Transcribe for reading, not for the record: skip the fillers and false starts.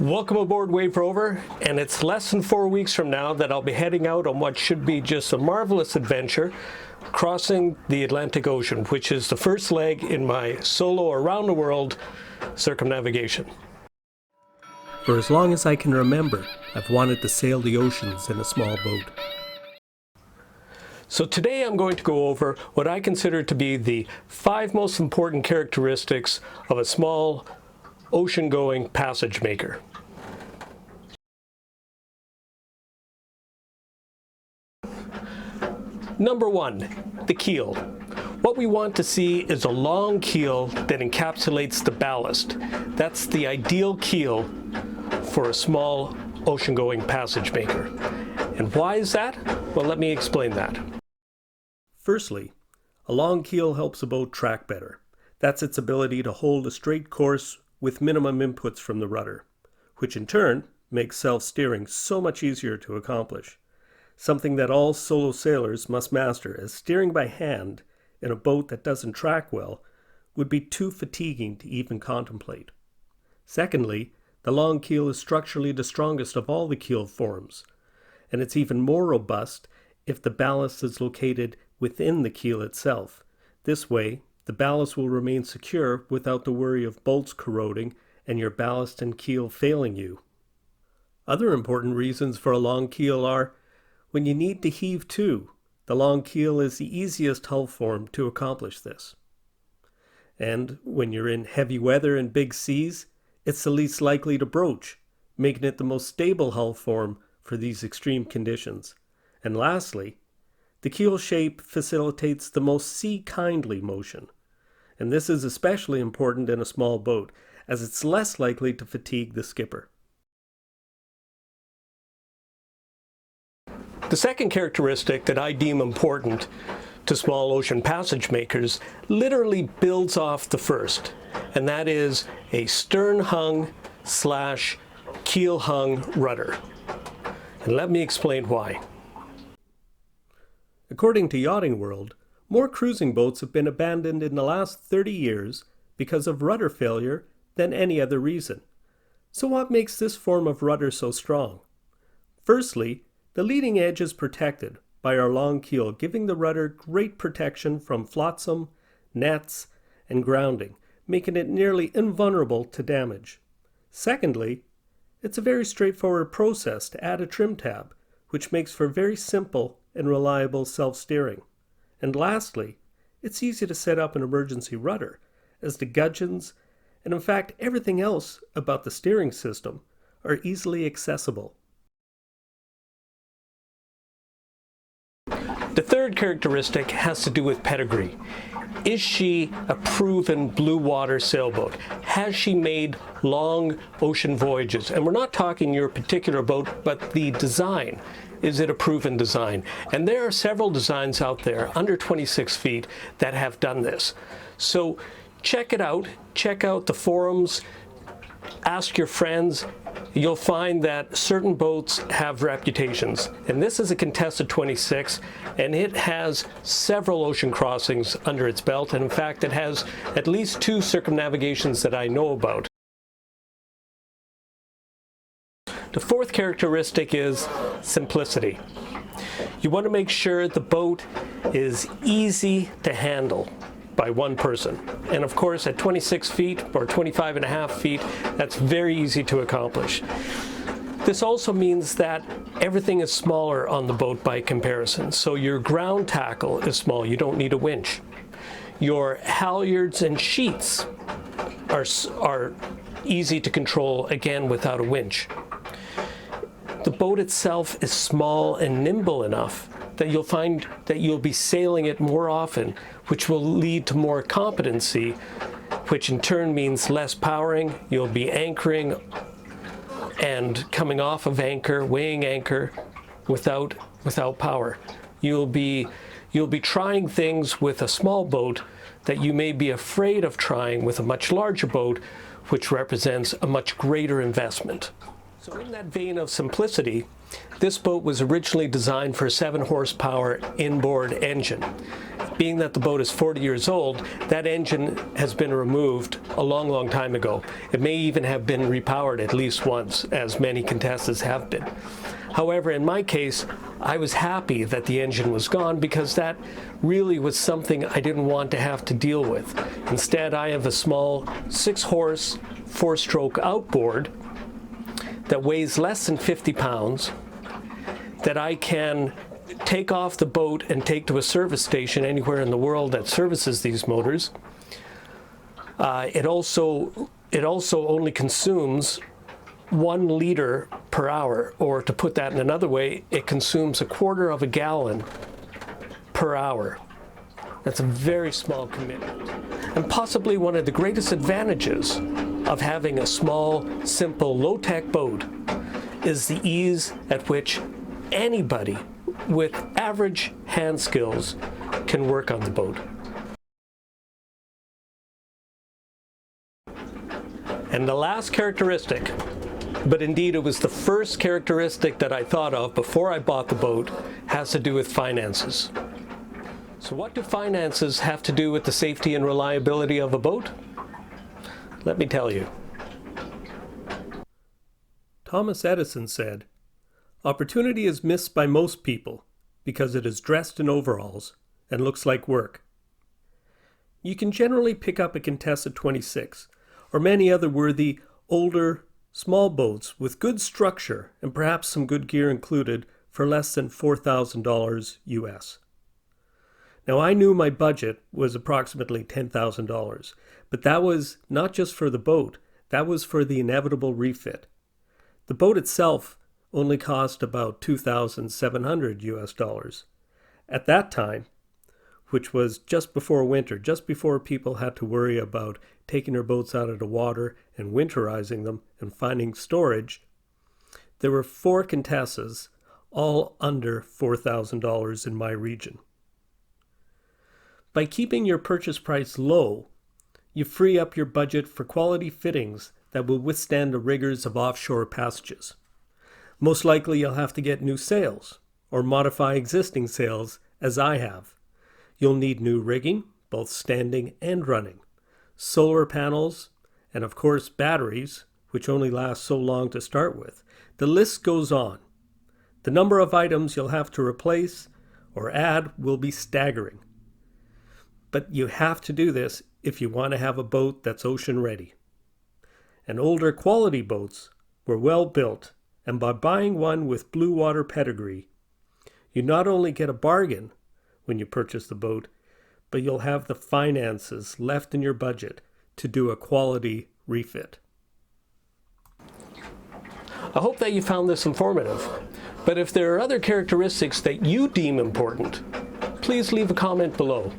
Welcome aboard Wave Rover, and it's less than 4 weeks from now that I'll be heading out on what should be just a marvelous adventure, crossing the Atlantic Ocean, which is the first leg in my solo around the world circumnavigation. For as long as I can remember, I've wanted to sail the oceans in a small boat. So today I'm going to go over what I consider to be the 5 most important characteristics of a small ocean-going passage maker. Number 1, the keel. What we want to see is a long keel that encapsulates the ballast. That's the ideal keel for a small ocean-going passage maker. And why is that? Well, let me explain that. Firstly, a long keel helps a boat track better. That's its ability to hold a straight course with minimum inputs from the rudder, which in turn makes self-steering so much easier to accomplish. Something that all solo sailors must master, as steering by hand in a boat that doesn't track well would be too fatiguing to even contemplate. Secondly, the long keel is structurally the strongest of all the keel forms, and it's even more robust if the ballast is located within the keel itself. This way, the ballast will remain secure without the worry of bolts corroding and your ballast and keel failing you. Other important reasons for a long keel are when you need to heave to. The long keel is the easiest hull form to accomplish this. And when you're in heavy weather and big seas, it's the least likely to broach, making it the most stable hull form for these extreme conditions. And lastly, the keel shape facilitates the most sea-kindly motion. And this is especially important in a small boat, as it's less likely to fatigue the skipper. The second characteristic that I deem important to small ocean passage makers literally builds off the first, and that is a stern-hung / keel-hung rudder. And let me explain why. According to Yachting World, more cruising boats have been abandoned in the last 30 years because of rudder failure than any other reason. So what makes this form of rudder so strong? Firstly, the leading edge is protected by our long keel, giving the rudder great protection from flotsam, nets, and grounding, making it nearly invulnerable to damage. Secondly, it's a very straightforward process to add a trim tab, which makes for very simple and reliable self-steering. And lastly, it's easy to set up an emergency rudder, as the gudgeons, and in fact everything else about the steering system, are easily accessible. The third characteristic has to do with pedigree. Is she a proven blue water sailboat? Has she made long ocean voyages? And we're not talking your particular boat, but the design. Is it a proven design? And there are several designs out there under 26 feet that have done this. So check it out. Check out the forums. Ask your friends. You'll find that certain boats have reputations. And this is a Contessa 26, and it has several ocean crossings under its belt. And in fact, it has at least 2 circumnavigations that I know about. The fourth characteristic is simplicity. You want to make sure the boat is easy to handle by one person. And of course, at 26 feet or 25.5 feet, that's very easy to accomplish. This also means that everything is smaller on the boat by comparison. So your ground tackle is small. You don't need a winch. Your halyards and sheets are easy to control, again, without a winch. The boat itself is small and nimble enough that you'll find that you'll be sailing it more often, which will lead to more competency, which in turn means less powering. You'll be anchoring and coming off of anchor, weighing anchor without power. You'll be trying things with a small boat that you may be afraid of trying with a much larger boat, which represents a much greater investment. So in that vein of simplicity, this boat was originally designed for a 7 horsepower inboard engine. being that the boat is 40 years old, that engine has been removed a long, long time ago. It may even have been repowered at least once, as many Contessas have been. However, in my case, I was happy that the engine was gone because that really was something I didn't want to have to deal with. Instead, I have a small 6-horse, 4-stroke outboard that weighs less than 50 pounds that I can take off the boat and take to a service station anywhere in the world that services these motors. It also only consumes 1 liter per hour, or to put that in another way, it consumes 1/4 gallon per hour. That's a very small commitment. And possibly one of the greatest advantages of having a small, simple, low-tech boat is the ease at which anybody with average hand skills can work on the boat. And the last characteristic, but indeed it was the first characteristic that I thought of before I bought the boat, has to do with finances. So what do finances have to do with the safety and reliability of a boat? Let me tell you. Thomas Edison said, "Opportunity is missed by most people because it is dressed in overalls and looks like work." You can generally pick up a Contessa 26 or many other worthy, older, small boats with good structure and perhaps some good gear included for less than $4,000 US. Now, I knew my budget was approximately $10,000, but that was not just for the boat, that was for the inevitable refit. The boat itself only cost about $2,700 US. At that time, which was just before winter, just before people had to worry about taking their boats out of the water and winterizing them and finding storage, there were 4 Contessas, all under $4,000 in my region. By keeping your purchase price low, you free up your budget for quality fittings that will withstand the rigors of offshore passages. Most likely you'll have to get new sails or modify existing sails, as I have. You'll need new rigging, both standing and running, solar panels, and of course batteries, which only last so long to start with. The list goes on. The number of items you'll have to replace or add will be staggering. But you have to do this if you want to have a boat that's ocean ready. And older quality boats were well built, and by buying one with blue water pedigree, you not only get a bargain when you purchase the boat, but you'll have the finances left in your budget to do a quality refit. I hope that you found this informative, but if there are other characteristics that you deem important, please leave a comment below.